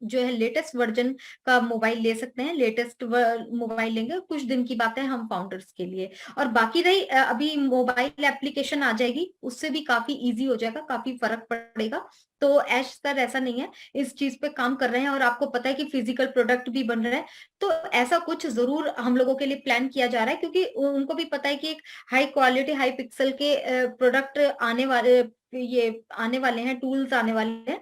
जो है लेटेस्ट वर्जन का मोबाइल ले सकते हैं, लेटेस्ट मोबाइल लेंगे, कुछ दिन की बात है हम फाउंडर्स के लिए। और बाकी रही अभी मोबाइल एप्लीकेशन आ जाएगी, उससे भी काफी इजी हो जाएगा, काफी फर्क पड़ेगा। तो ऐश सर ऐसा नहीं है, इस चीज पे काम कर रहे हैं और आपको पता है कि फिजिकल प्रोडक्ट भी बन रहे हैं, तो ऐसा कुछ जरूर हम लोगों के लिए प्लान किया जा रहा है, क्योंकि उनको भी पता है कि एक हाई क्वालिटी, हाई पिक्सल के प्रोडक्ट आने वाले हैं, टूल्स आने वाले हैं,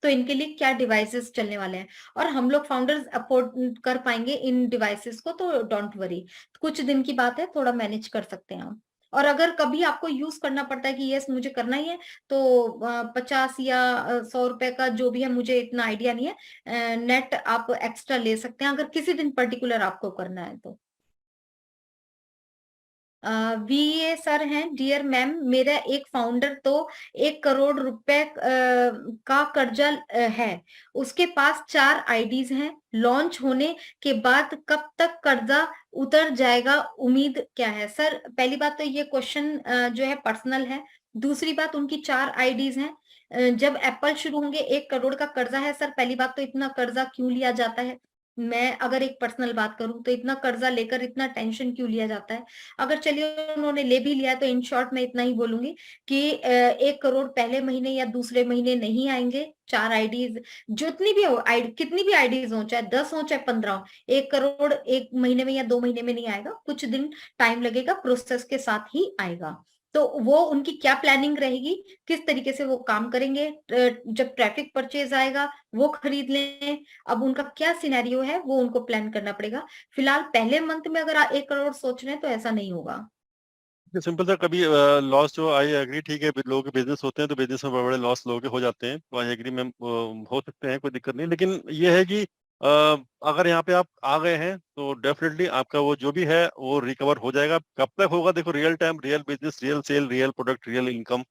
तो इनके लिए क्या डिवाइसेस चलने वाले हैं और हम लोग फाउंडर्स अफोर्ड कर पाएंगे इन डिवाइसेस को, तो डोंट वरी, कुछ दिन की बात है, थोड़ा मैनेज कर सकते हैं हम। और अगर कभी आपको यूज करना पड़ता है कि यस मुझे करना ही है, तो 50 या 100 रुपए का जो भी है, मुझे इतना आइडिया नहीं है, नेट आप एक्स्ट्रा ले सकते हैं अगर किसी दिन पर्टिकुलर आपको करना है तो। वीए सर हैं। डियर मैम, मेरा एक फाउंडर तो 1 करोड़ रुपए का कर्जा है, उसके पास 4 आईडीज हैं, लॉन्च होने के बाद कब तक कर्जा उतर जाएगा, उम्मीद क्या है? सर पहली बात तो ये क्वेश्चन जो है पर्सनल है। दूसरी बात, उनकी 4 आईडीज हैं, जब एप्पल शुरू होंगे, 1 करोड़ का कर्जा है सर। पहली बात तो इतना कर्जा क्यों लिया जाता है? मैं अगर एक पर्सनल बात करूं तो इतना कर्जा लेकर इतना टेंशन क्यों लिया जाता है? अगर चलिए उन्होंने ले भी लिया, तो इन शॉर्ट मैं इतना ही बोलूंगी कि 1 करोड़ पहले महीने या दूसरे महीने नहीं आएंगे। 4 आईडीज जितनी भी हो, कितनी भी आईडीज हो, चाहे 10 हो चाहे 15 हो, 1 करोड़ 1 महीने में या 2 महीने में नहीं आएगा, कुछ दिन टाइम लगेगा, प्रोसेस के साथ ही आएगा। तो वो उनकी क्या प्लानिंग रहेगी, किस तरीके से वो काम करेंगे, जब ट्रैफिक परचेज आएगा वो खरीद लें, अब उनका क्या सिनेरियो है वो उनको प्लान करना पड़ेगा। फिलहाल पहले मंथ में अगर 1 करोड़ सोच रहे हैं तो ऐसा नहीं होगा। सिंपल सा, कभी लॉस जो आई एग्री, ठीक है, लोगों के बिजनेस होते हैं तो बिजनेस में बड़े बड़े लॉस लोगों के हो जाते हैं, तो आई एग्री में हो सकते हैं, कोई दिक्कत नहीं, लेकिन ये है कि अगर यहाँ पे आप आ गए हैं तो डेफिनेटली आपका वो जो भी है वो रिकवर हो जाएगा। कब तक होगा? देखो, real time, real business, real sale, real product, real income,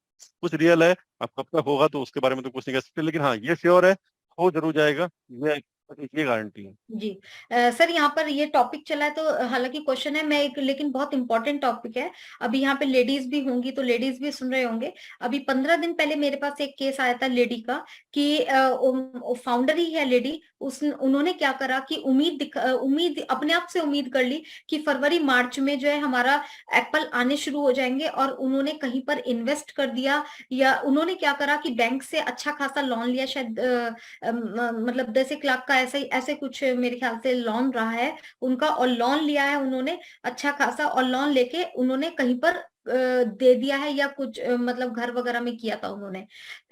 कुछ रियल है। अब कब तक होगा तो उसके बारे में तो कुछ नहीं कह सकते, लेकिन हाँ ये श्योर है, हो जरूर जाएगा, ये गारंटी है। जी। सर यहाँ पर ये टॉपिक चला है, तो हालांकि क्वेश्चन है, मैं एक, लेकिन बहुत इंपॉर्टेंट टॉपिक है। अभी यहाँ पे लेडीज भी होंगी तो लेडीज भी सुन रहे होंगे। अभी 15 दिन पहले मेरे पास एक केस आया था लेडी का कि फाउंडर ही है लेडी, उन्होंने क्या करा कि उम्मीद अपने आप से उम्मीद कर ली कि फरवरी मार्च में जो है हमारा एप्पल आने शुरू हो जाएंगे, और उन्होंने कहीं पर इन्वेस्ट कर दिया, या उन्होंने क्या करा कि बैंक से अच्छा खासा लोन लिया, शायद मतलब 10 लाख का, ऐसे ऐसे कुछ मेरे ख्याल से लोन रहा है उनका, और लोन लिया है उन्होंने अच्छा खासा, और लोन लेके उन्होंने कहीं पर दे दिया है, या कुछ मतलब घर वगैरह में किया था उन्होंने।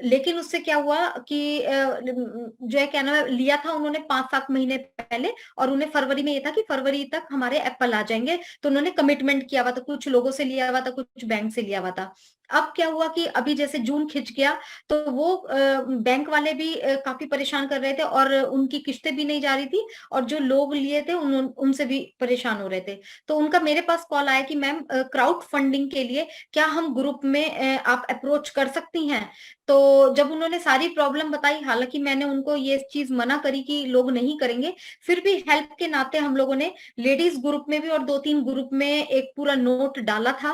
लेकिन उससे क्या हुआ कि जो है क्या नाम है, लिया था उन्होंने 5-7 महीने पहले, और उन्हें फरवरी में ये था कि फरवरी तक हमारे एप्पल आ जाएंगे, तो उन्होंने कमिटमेंट किया हुआ था, कुछ लोगों से लिया हुआ था, कुछ बैंक से लिया हुआ था। अब क्या हुआ कि अभी जैसे जून खिंच गया, तो वो बैंक वाले भी काफी परेशान कर रहे थे, और उनकी किस्तें भी नहीं जा रही थी, और जो लोग लिए थे उनसे भी परेशान हो रहे थे। तो उनका मेरे पास कॉल आया कि मैम क्राउड फंडिंग के लिए क्या हम ग्रुप में आप अप्रोच कर सकती हैं? तो जब उन्होंने सारी प्रॉब्लम बताई, हालांकि मैंने उनको ये चीज मना करी कि लोग नहीं करेंगे, फिर भी हेल्प के नाते हम लोगों ने लेडीज ग्रुप में भी और 2-3 ग्रुप में एक पूरा नोट डाला था,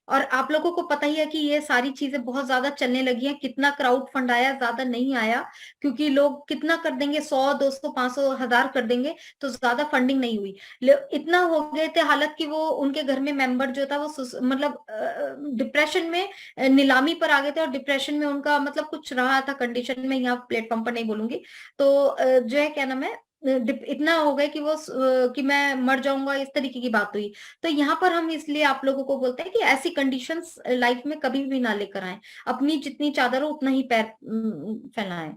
और आप लोगों को पता ही है कि ये सारी चीजें बहुत ज्यादा चलने लगी हैं। कितना क्राउड फंड आया, ज्यादा नहीं आया, क्योंकि लोग कितना कर देंगे, 100 200 500 1000 कर देंगे, तो ज्यादा फंडिंग नहीं हुई। इतना हो गए थे हालत कि वो उनके घर में मेंबर जो था वो मतलब डिप्रेशन में, नीलामी पर आ गए थे, और डिप्रेशन में उनका मतलब कुछ रहा था कंडीशन में, यहाँ प्लेटफॉर्म पर नहीं बोलूंगी। तो जो है क्या नाम है, इतना हो गए कि वो कि मैं मर जाऊंगा, इस तरीके की बात हुई। तो यहाँ पर हम इसलिए आप लोगों को बोलते हैं कि ऐसी कंडीशंस लाइफ में कभी भी ना लेकर आए। अपनी जितनी चादर हो उतना ही पैर फैलाएं।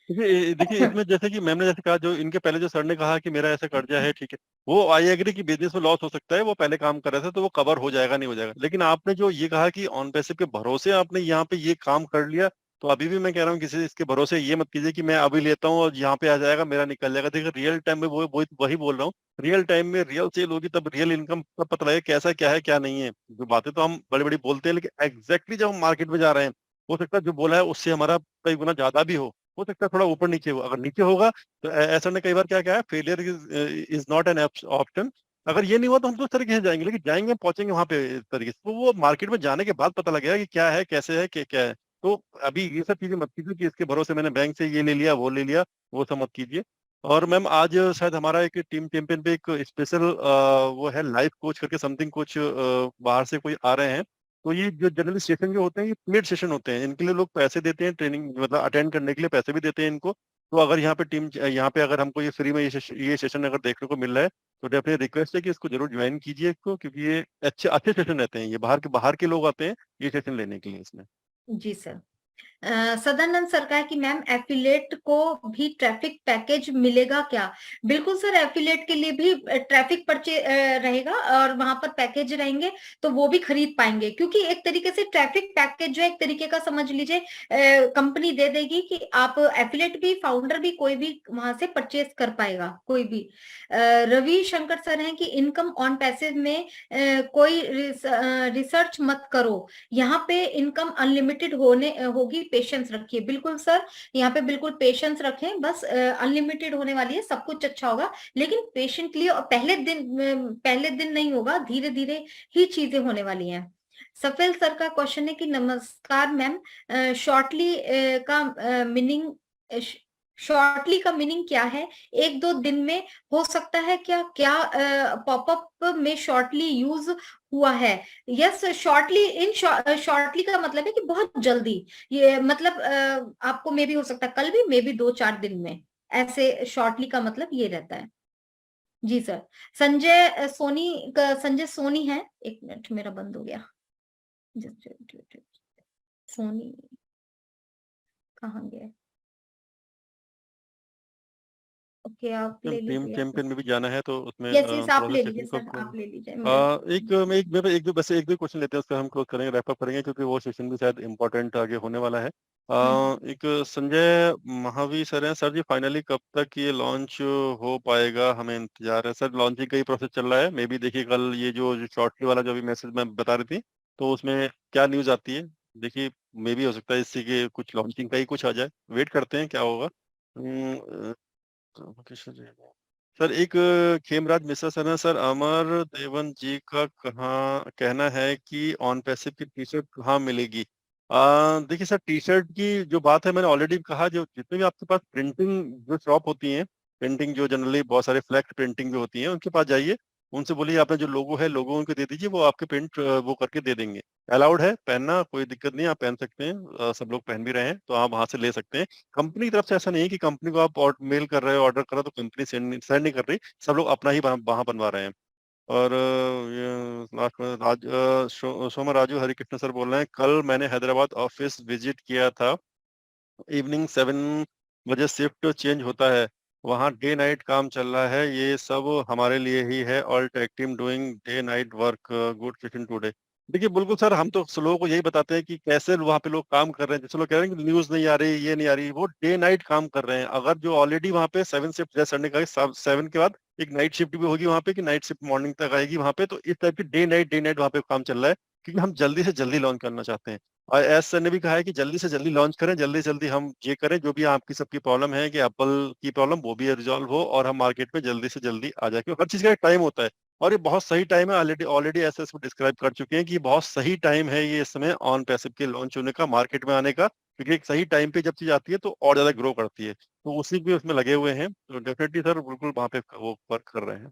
देखिए इसमें जैसे कि मैम ने जैसे कहा, जो इनके पहले जो सर ने कहा कि मेरा ऐसा कर्जा है, ठीक है, वो आई एग्री कि बिजनेस में लॉस हो सकता है, वो पहले काम कर रहे थे तो वो कवर हो जाएगा, नहीं हो जाएगा। लेकिन आपने जो ये कहा कि ऑन पैसिव के भरोसे आपने यहाँ पे ये काम कर लिया, तो अभी भी मैं कह रहा हूँ किसी इसके भरोसे ये मत कीजिए कि मैं अभी लेता हूँ और यहाँ पे आ जाएगा मेरा निकल जाएगा। देखिए रियल टाइम में वो वही बोल रहा हूँ, रियल टाइम में रियल सेल होगी तब रियल इनकम तब पता लगेगा कैसा क्या है क्या नहीं है। जो बातें तो हम बड़ी बड़ी बोलते हैं, लेकिन एग्जैक्टली जब हम मार्केट में जा रहे हैं, हो सकता है जो बोला है उससे हमारा कई गुना ज्यादा भी हो सकता है थोड़ा ऊपर नीचे हो। अगर नीचे होगा तो ऐसा ने कई बार क्या है, failure is not an option. अगर ये नहीं हुआ तो हम तो उस तरीके से जाएंगे, लेकिन जाएंगे पहुंचेंगे वहां पे इस तरीके से, तो वो मार्केट में जाने के बाद पता लगेगा कि क्या है कैसे है क्या है। तो अभी ये सब चीजें मत कीजिए कि इसके भरोसे मैंने बैंक से ये ले लिया वो ले लिया, वो सब मत कीजिए। और मैम आज शायद हमारा एक टीम चैंपियन पे एक स्पेशल वो है लाइफ कोच करके समथिंग, कुछ बाहर से कोई आ रहे हैं। तो ये जो जनरली सेशन जो होते हैं ये पेड सेशन होते हैं, इनके लिए लोग पैसे देते हैं, ट्रेनिंग मतलब अटेंड करने के लिए पैसे भी देते हैं इनको। तो अगर यहाँ पे टीम यहाँ पे अगर हमको ये फ्री में ये सेशन अगर देखने को मिल रहा है, तो डेफिनेटली रिक्वेस्ट है कि इसको जरूर ज्वाइन कीजिए इसको, क्योंकि ये अच्छे अच्छे सेशन रहते हैं, ये बाहर के लोग आते हैं ये सेशन लेने के लिए इसमें। जी सर। सदानंद सर का है कि मैम एफिलेट को भी ट्रैफिक पैकेज मिलेगा क्या? बिल्कुल सर, एफिलेट के लिए भी ट्रैफिक परचे रहेगा, और वहां पर पैकेज रहेंगे, तो वो भी खरीद पाएंगे। क्योंकि एक तरीके से ट्रैफिक पैकेज जो है, एक तरीके का समझ लीजिए, कंपनी दे देगी कि आप एफिलेट भी, फाउंडर भी, कोई भी वहां से परचेज कर पाएगा, कोई भी। रवि शंकर सर हैं कि इनकम ऑन पैसिव में कोई रिसर्च मत करो, यहाँ पे इनकम अनलिमिटेड होगी, पेशेंस रखिए। बिल्कुल सर, यहाँ पे बिल्कुल पेशेंस रखें, बस अनलिमिटेड होने वाली है, सब कुछ अच्छा होगा, लेकिन पेशेंटली, और पहले दिन नहीं होगा, धीरे धीरे ही चीजें होने वाली हैं। सफेल सर का क्वेश्चन है कि नमस्कार मैम, शॉर्टली का मीनिंग शॉर्टली का मीनिंग क्या है? एक दो दिन में हो सकता है क्या? क्या पॉपअप में शॉर्टली यूज हुआ है? यस, शॉर्टली शॉर्टली का मतलब है कि बहुत जल्दी, ये मतलब आपको मे भी हो सकता है कल भी, मे भी 2-4 दिन में, ऐसे शॉर्टली का मतलब ये रहता है। जी सर। संजय सोनी है, एक मिनट मेरा बंद हो गया, सोनी कहाँ गया? ओके, आप ले टीम लीजिए। चैंपियन में भी जाना है तो उसमें यस यस, आप थोड़ा सा ले लीजिए टेक्निकल सर, आप प्रॉब्लम। ले लीजिए, मैं एक दो बस एक दो क्वेश्चन लेते हैं, उसका हम क्लोज करेंगे रैप अप करेंगे, क्योंकि वो सेशन भी शायद इम्पोर्टेंट आगे होने वाला है। एक संजय महावी सर हैं, सर जी फाइनली कब तक ये लॉन्च हो पाएगा, हमें इंतजार है सर। लॉन्चिंग का ही प्रोसेस चल रहा है, मे बी देखिए कल ये जो शॉर्टली वाला जो अभी मैसेज मैं बता रही थी, तो उसमें क्या न्यूज आती है देखिए, मे बी हो सकता है इसी के कुछ लॉन्चिंग का ही कुछ आ जाए, वेट करते हैं क्या होगा। सर एक खेमराज मिश्रा सर है, सर अमर देवन जी का कहाँ कहना है कि ऑन पैसिव की टी शर्ट कहाँ मिलेगी? देखिए सर, टी शर्ट की जो बात है मैंने ऑलरेडी कहा, जो जितने भी आपके पास प्रिंटिंग जो शॉप होती है, प्रिंटिंग जो जनरली बहुत सारे फ्लैक्स प्रिंटिंग जो होती है उनके पास जाइए, उनसे बोलिए आपने जो लोगो है लोगो उनको दे दीजिए, वो आपके प्रिंट वो करके दे देंगे। अलाउड है पहनना, कोई दिक्कत नहीं, आप पहन सकते हैं, सब लोग पहन भी रहे हैं तो आप वहां से ले सकते हैं। कंपनी की तरफ से ऐसा नहीं है कि कंपनी को आप मेल कर रहे हो, ऑर्डर कर रहे हो तो कंपनी सेंड नहीं कर रही, सब लोग अपना ही वहां बनवा रहे हैं। और लास्ट में सोमा राजू हरिकृष्ण सर बोल रहे हैं, कल मैंने हैदराबाद ऑफिस विजिट किया था, इवनिंग 7 बजे शिफ्ट चेंज होता है, वहाँ डे नाइट काम चल रहा है, ये सब हमारे लिए ही है, all tech team doing day night work, good session today. देखिए बिल्कुल सर, हम तो लोगों को यही बताते हैं कि कैसे वहाँ पे लोग काम कर रहे हैं, जैसे लोग कह रहे हैं कि न्यूज नहीं आ रही, ये नहीं आ रही, वो डे नाइट काम कर रहे हैं। अगर जो ऑलरेडी वहाँ पे 7 शिफ्ट, जैसे सर ने कहा 7 के बाद एक नाइट शिफ्ट भी होगी वहाँ पे, कि नाइट शिफ्ट मॉर्निंग तक आएगी वहाँ पे, तो इस टाइप की डे नाइट वहाँ पे काम चल रहा है, क्योंकि हम जल्दी से जल्दी लॉन्च करना चाहते हैं। और एस सर ने भी कहा है कि जल्दी से जल्दी लॉन्च करें, जल्दी से जल्दी हम ये करें, जो भी आपकी सबकी प्रॉब्लम है कि एप्पल की प्रॉब्लम वो भी रिजॉल्व हो और हम मार्केट में जल्दी से जल्दी आ जाए, क्योंकि हर चीज का एक टाइम होता है। और ये बहुत सही टाइम है, ऑलरेडी ऑलरेडी ऐसे इसमें डिस्क्राइब कर चुके हैं कि ये बहुत सही टाइम है ये इस समय ऑन पैसिव के लॉन्च होने का, मार्केट में आने का, क्योंकि एक सही टाइम पे जब चीज आती है तो और ज्यादा ग्रो करती है। तो उसी पे उसमें लगे हुए हैं, तो डेफिनेटली सर बिल्कुल वहाँ पे वो वर्क कर रहे हैं।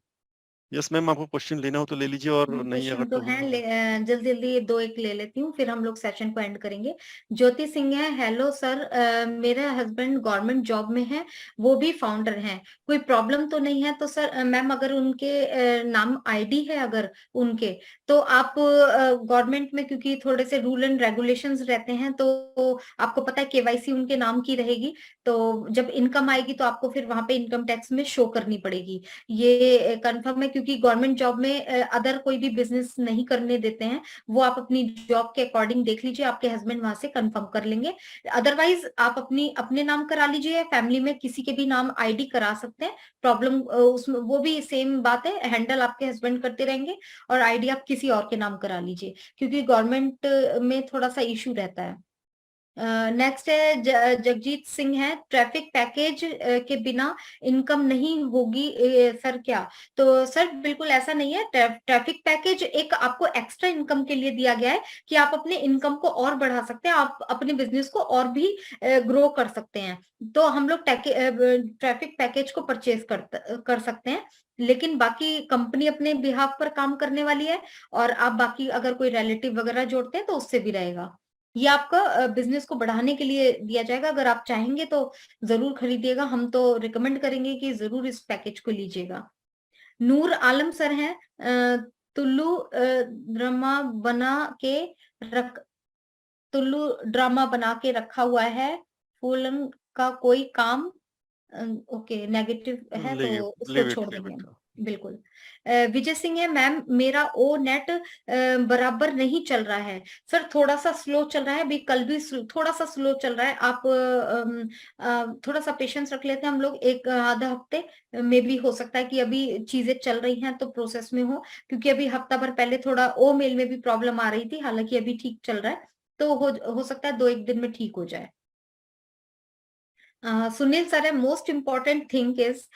यस मैम, आपको क्वेश्चन लेना हो तो ले लीजिए, और नहीं अगर क्वेश्चन तो तो है, जल्दी जल्दी दो एक ले लेती हूँ, फिर हम लोग सेशन को एंड करेंगे। ज्योति सिंह है, हेलो सर, मेरा हस्बैंड गवर्नमेंट जॉब में है, वो भी फाउंडर हैं, कोई प्रॉब्लम तो नहीं है? तो सर मैम अगर उनके नाम आईडी है अगर उनके, तो आप गवर्नमेंट में क्योंकि थोड़े से रूल एंड रेगुलेशंस रहते हैं, तो आपको पता है केवाईसी उनके नाम की रहेगी, तो जब इनकम आएगी तो आपको फिर वहां पे इनकम टैक्स में शो करनी पड़ेगी। ये कंफर्म है, क्योंकि गवर्नमेंट जॉब में अदर कोई भी बिजनेस नहीं करने देते हैं। वो आप अपनी जॉब के अकॉर्डिंग देख लीजिए, आपके हस्बैंड वहां से कंफर्म कर लेंगे। अदरवाइज आप अपने नाम करा लीजिए, फैमिली में किसी के भी नाम आईडी करा सकते हैं। प्रॉब्लम उसमें वो भी सेम बात है, हैंडल आपके हस्बैंड करते रहेंगे, और आईडी आप किसी और के नाम करा लीजिए, क्योंकि गवर्नमेंट में थोड़ा सा इशू रहता है। नेक्स्ट है जगजीत सिंह है, ट्रैफिक पैकेज के बिना इनकम नहीं होगी सर क्या? तो सर बिल्कुल ऐसा नहीं है, ट्रैफिक पैकेज एक आपको एक्स्ट्रा इनकम के लिए दिया गया है कि आप अपने इनकम को और बढ़ा सकते हैं, आप अपने बिजनेस को और भी ग्रो कर सकते हैं। तो हम लोग ट्रैफिक पैकेज को परचेज कर सकते हैं, लेकिन बाकी कंपनी अपने बिहाफ पर काम करने वाली है, और आप बाकी अगर कोई रिलेटिव वगैरह जोड़ते हैं तो उससे भी रहेगा। ये आपका बिजनेस को बढ़ाने के लिए दिया जाएगा, अगर आप चाहेंगे तो जरूर खरीदिएगा, हम तो रिकमेंड करेंगे कि जरूर इस पैकेज को लीजिएगा। नूर आलम सर हैं, तुल्लू ड्रामा बना के रख तुल्लू ड्रामा बना के रखा हुआ है, फूलन का कोई काम, ओके नेगेटिव है तो उसको लीव इट छोड़ लीव देंगे। इट। बिल्कुल। विजय सिंह है, मैम मेरा ओ नेट बराबर नहीं चल रहा है सर, थोड़ा सा स्लो चल रहा है, अभी कल भी थोड़ा सा स्लो चल रहा है। आप थोड़ा सा पेशेंस रख लेते हैं हम लोग, एक आधा हफ्ते में भी हो सकता है कि अभी चीजें चल रही हैं तो प्रोसेस में हो, क्योंकि अभी हफ्ता भर पहले थोड़ा ओ मेल में भी प्रॉब्लम आ रही थी, हालांकि अभी ठीक चल रहा है, तो हो सकता है 2-1 दिन में ठीक हो जाए। सुनील सर है, मोस्ट इम्पोर्टेंट थिंग इज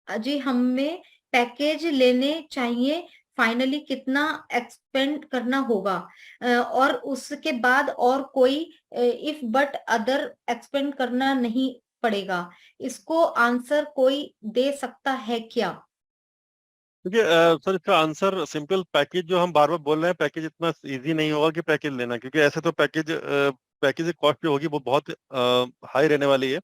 जी हमें पैकेज लेने चाहिए, फाइनली कितना एक्सपेंड करना होगा, और उसके बाद और कोई इफ बट अदर एक्सपेंड करना नहीं पड़ेगा, इसको आंसर कोई दे सकता है क्या? देखिए सर, इसका आंसर सिंपल, पैकेज जो हम बार बार बोल रहे हैं, पैकेज इतना इजी नहीं होगा कि पैकेज लेना, क्योंकि ऐसे तो पैकेज कॉस्ट जो होगी वो बहुत हाई रहने वाली है,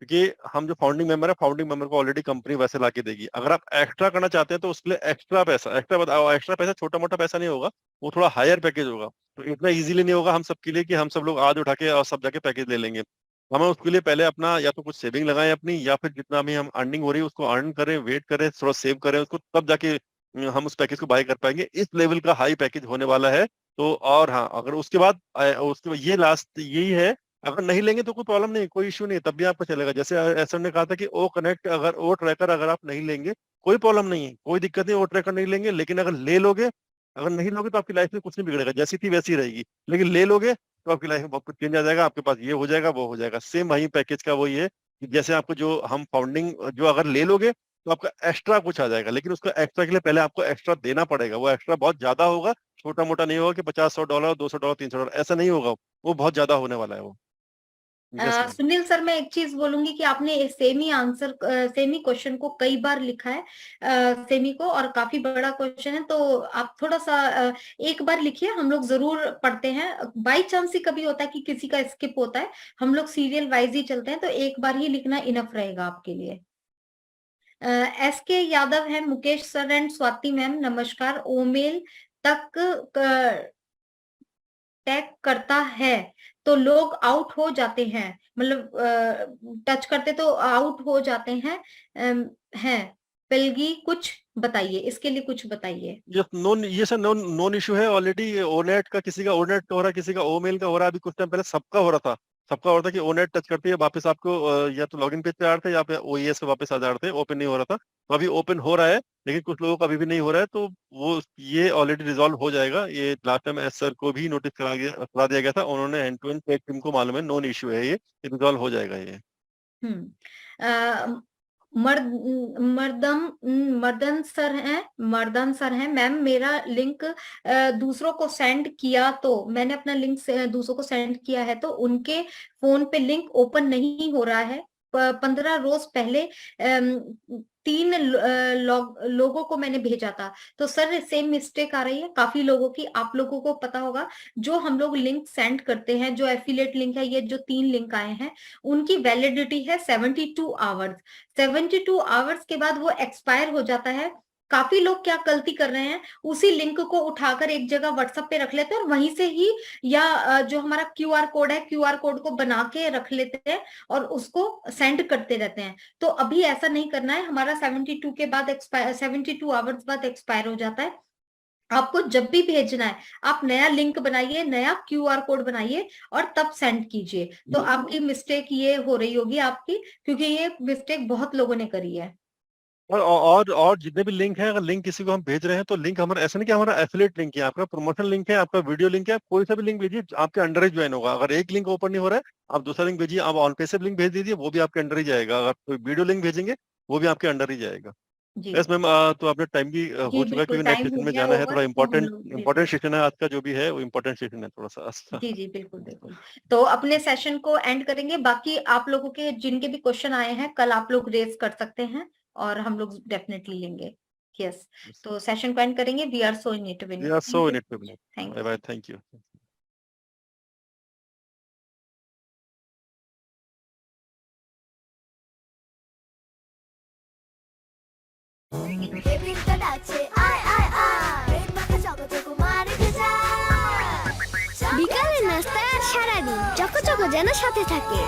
क्योंकि हम जो फाउंडिंग मेंबर है, फाउंडिंग मेंबर को ऑलरेडी कंपनी वैसे ला के देगी। अगर आप एक्स्ट्रा करना चाहते हैं तो उसके लिए एक्स्ट्रा पैसा, एक्स्ट्रा बताओ, एक्स्ट्रा पैसा छोटा मोटा पैसा नहीं होगा, वो थोड़ा हायर पैकेज होगा। तो इतना इजीली नहीं होगा हम सबके लिए कि हम सब लोग आज उठा के और सब जाके पैकेज ले लेंगे। हमें उसके लिए पहले अपना या तो कुछ सेविंग लगाएं अपनी, या फिर जितना भी हम अर्निंग हो रही है उसको अर्न करें, वेट करें, थोड़ा सेव करें उसको, तब जाके हम उस पैकेज को बाय कर पाएंगे। इस लेवल का हाई पैकेज होने वाला है। तो और हाँ, अगर उसके बाद ये लास्ट यही है, अगर नहीं लेंगे तो कोई प्रॉब्लम नहीं, कोई इश्यू नहीं, तब भी आपको चलेगा। जैसे एसर ने कहा था कि ओ कनेक्ट, अगर ओ ट्रैकर अगर आप नहीं लेंगे कोई प्रॉब्लम नहीं है, कोई दिक्कत नहीं, ओ ट्रैकर नहीं लेंगे, लेकिन अगर ले लोगे, अगर नहीं लोगे तो आपकी लाइफ में कुछ नहीं बिगड़ेगा, जैसी थी वैसी रहेगी। लेकिन ले लोगे तो आपकी लाइफ में बहुत कुछ चेंज आ जाएगा, आपके पास ये हो जाएगा वो हो जाएगा। सेम वही पैकेज का वही है कि जैसे आपको जो हम फाउंडिंग जो अगर ले लोगे तो आपका एक्स्ट्रा कुछ आ जाएगा, लेकिन उसका एक्स्ट्रा के लिए पहले आपको एक्स्ट्रा देना पड़ेगा। वो एक्स्ट्रा बहुत ज्यादा होगा, छोटा मोटा नहीं होगा कि $50-100 $200 $300, ऐसा नहीं होगा, वो बहुत ज्यादा होने वाला है वो। Yes ma'am. सुनील सर, मैं एक चीज बोलूंगी कि आपने सेम ही क्वेश्चन को कई बार लिखा है, सेमी को, और काफी बड़ा क्वेश्चन है, तो आप थोड़ा सा एक बार लिखिए, हम लोग जरूर पढ़ते हैं। बाई चांस ही कभी होता है कि किसी का स्किप होता है, हम लोग सीरियल वाइज ही चलते हैं, तो एक बार ही लिखना इनफ रहेगा आपके लिए। एस के यादव है, Mukesh sir and Swati ma'am नमस्कार, ओमेल तक टैग करता है तो लोग आउट हो जाते हैं, मतलब टच करते तो आउट हो जाते हैं, हैं पेलगी, कुछ बताइए इसके लिए, कुछ बताइए। ये सर नॉन नॉन इशू है ऑलरेडी। ओनेट का, किसी का ओनेट हो रहा है, किसी का ओ मेल का हो रहा है। अभी कुछ टाइम पहले सबका हो रहा था, सबका हो रहा था कि ओनेट टच करते ही वापस आपको या तो लॉगिन पेज पे आ रहे थे या फिर ओईएस पे वापस आ जा रहे थे, ओपन नहीं हो रहा था। तो अभी ओपन हो रहा है, लेकिन कुछ लोगों का अभी भी नहीं हो रहा है, तो वो ये ऑलरेडी रिजॉल्व हो जाएगा। ये लास्ट टाइम एस सर को भी नोटिस करा दिया गया था, उन्होंने एंड टू एंड टीम को मालूम है, नॉन इशू है ये रिजॉल्व हो जाएगा ये। हम्म मर्दन सर हैं मैम। मेरा लिंक दूसरों को सेंड किया, तो मैंने अपना लिंक दूसरों को सेंड किया है तो उनके फोन पे लिंक ओपन नहीं हो रहा है। 15 रोज पहले 3 लोगों को मैंने भेजा था, तो सर सेम मिस्टेक आ रही है काफी लोगों की। आप लोगों को पता होगा जो हम लोग लिंक सेंड करते हैं, जो एफिलिएट लिंक है, ये जो 3 लिंक आए हैं उनकी वैलिडिटी है 72 आवर्स। 72 आवर्स के बाद वो एक्सपायर हो जाता है। काफी लोग क्या गलती कर रहे हैं, उसी लिंक को उठाकर एक जगह व्हाट्सएप पे रख लेते हैं और वहीं से ही, या जो हमारा क्यूआर कोड है, क्यूआर कोड को बना के रख लेते हैं और उसको सेंड करते रहते हैं। तो अभी ऐसा नहीं करना है। हमारा 72 के बाद 72 आवर्स बाद एक्सपायर हो जाता है। आपको जब भी भेजना है आप नया लिंक बनाइए, नया क्यूआर कोड बनाइए और तब सेंड कीजिए। तो आपकी मिस्टेक ये हो रही होगी आपकी, क्योंकि ये मिस्टेक बहुत लोगों ने करी है। और जितने भी लिंक है, अगर लिंक किसी को हम भेज रहे हैं तो लिंक हमारा ऐसा नहीं कि हमारा एफिलिएट लिंक है, आपका प्रमोशनल लिंक है, आपका वीडियो लिंक है, कोई सा भी लिंक भेजिए आपके अंडर ही ज्वाइन होगा। अगर एक लिंक ओपन नहीं हो रहा है, आप दूसरा लिंक भेजिए, आप ऑन पेसिव लिंक भेज दीजिए, वो भी आपके अंडर ही जाएगा। अगर कोई वीडियो लिंक भेजेंगे वो भी आपके अंडर ही जाएगा। जी यस मैम, तो आपने टाइम भी हो जी चुका है, बिल्कुल, क्योंकि नेक्स्ट टाइम हो सेशन में गया जाना है। ओवर, थोड़ा तो हम लोग इंपॉर्टेंट सेशन है आज का, जो भी है वो इंपॉर्टेंट सेशन है थोड़ा सा आज का। जी जी बिल्कुल बिल्कुल। तो अपने सेशन को एंड करेंगे। बाकी आप लोगों के जिनके भी क्वेश्चन आए हैं कल आप लोग रेज कर सकते हैं और हम लोग डेफिनेटली लेंगे। यस, तो सेशन को एंड करेंगे। We are so in it to win. We are so in it to win. Thank bye you. Bye, thank you. কেবিনটা ডাকছে আয় আয় আয় ব্রেন মাথা চকচক মারে ভেজা বিকালের নাস্তা আর সারাদিন চকচক যেন সাথে থাকে।